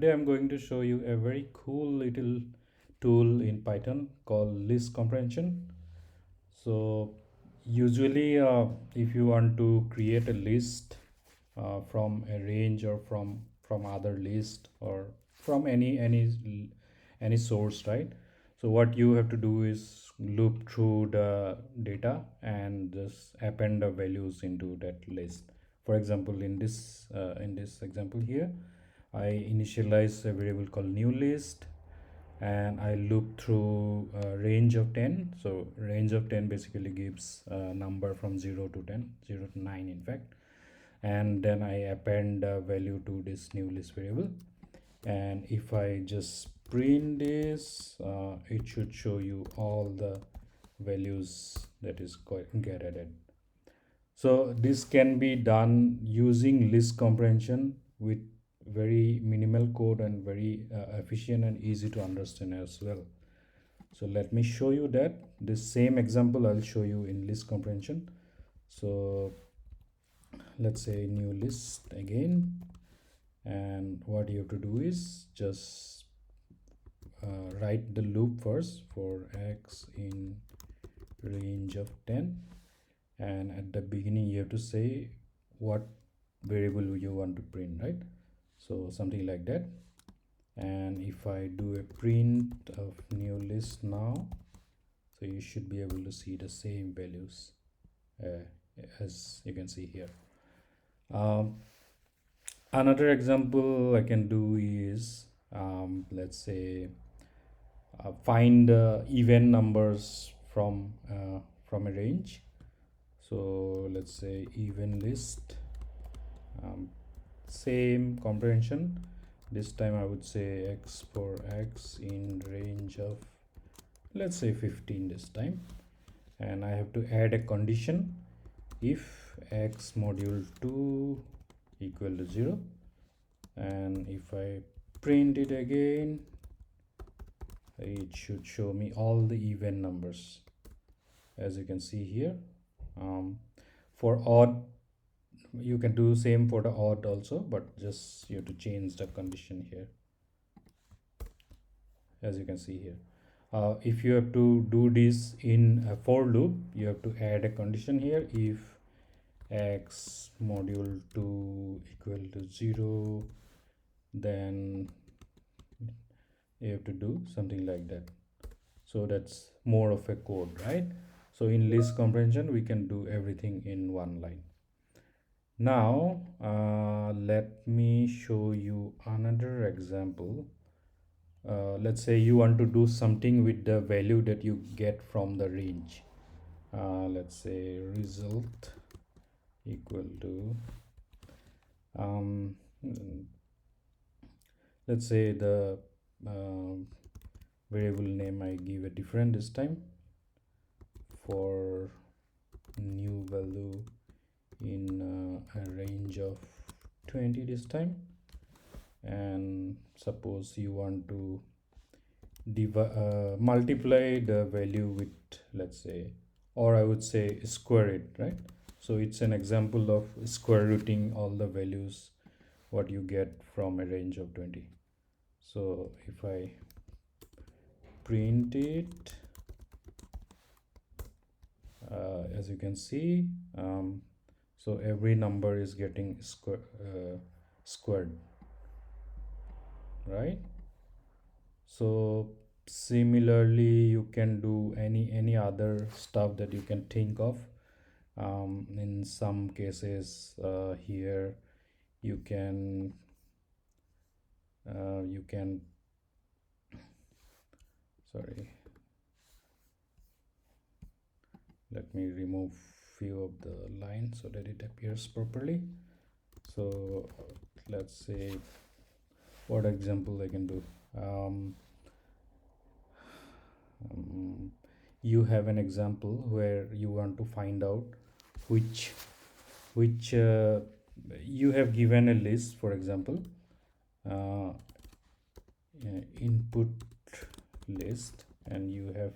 Today I'm going to show you a very cool little tool in Python called list comprehension. So usually if you want to create a list from a range or from other list or from any source, right? So what you have to do is loop through the data and just append the values into that list. For example, in this example here, I initialize a variable called new list and I loop through a range of 10. So range of 10 basically gives a number from 0 to 10, 0 to 9 in fact. And then I append a value to this new list variable. And if I just print this, it should show you all the values that is get added. So this can be done using list comprehension with very minimal code and very efficient and easy to understand as well. So let me show you that. This same example I'll show you in list comprehension. So let's say new list again, and what you have to do is just write the loop first for x in range of 10, and at the beginning you have to say what variable you want to print, right? So something like that. And if I do a print of new list now, so you should be able to see the same values uh, as you can see here. Another example I can do is let's say find even numbers from a range. So let's say even list, same comprehension. This time I would say x for x in range of, let's say 15 this time, and I have to add a condition if x module 2 equal to 0, and if I print it again, it should show me all the even numbers as you can see here. For odd, you can do same for the odd also, but just you have to change the condition here as you can see here. If you have to do this in a for loop, you have to add a condition here if x module 2 equal to 0, then you have to do something like that. So that's more of a code, right? So in list comprehension we can do everything in one line. Now let me show you another example. Let's say you want to do something with the value that you get from the range. Let's say result equal to let's say the variable name I give a different this time, for new value in a range of 20 this time. And suppose you want to multiply the value with, let's say, or I would say square it, right? So it's an example of square rooting all the values what you get from a range of 20. So if I print it, as you can see, so every number is getting squared, right? So similarly you can do any other stuff that you can think of. In some cases here you can sorry, let me remove few of the lines so that it appears properly. So let's say what example I can do. You have an example where you want to find out which you have given a list, for example, input list, and you have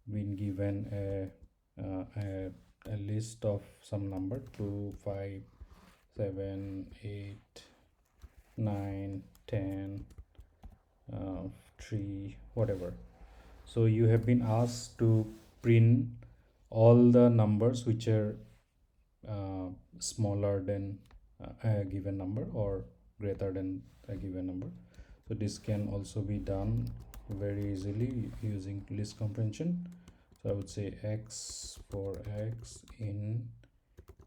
been given a list of some number 2 5 7 8 9 10, 3, whatever. So you have been asked to print all the numbers which are uh, smaller than a given number or greater than a given number. So this can also be done very easily using list comprehension. So I would say x for x in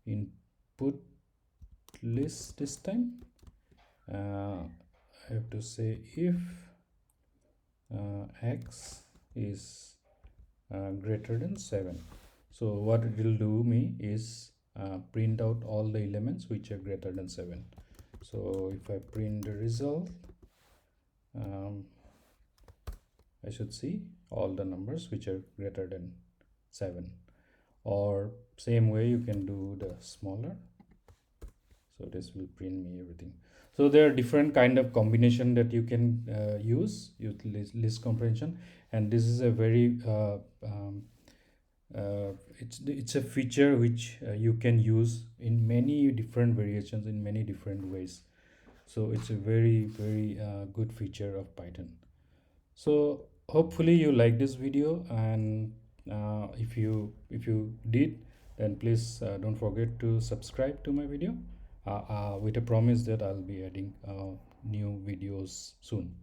input list this time. I have to say if x is greater than 7. So what it will do me is print out all the elements which are greater than 7. So if I print the result, I should see all the numbers which are greater than 7, or same way you can do the smaller. So this will print me everything. So there are different kind of combination that you can use list comprehension, and this is a very it's a feature which you can use in many different variations in many different ways. So it's a very good feature of Python. So hopefully you like this video, and if you did, then please don't forget to subscribe to my video with a promise that I'll be adding new videos soon.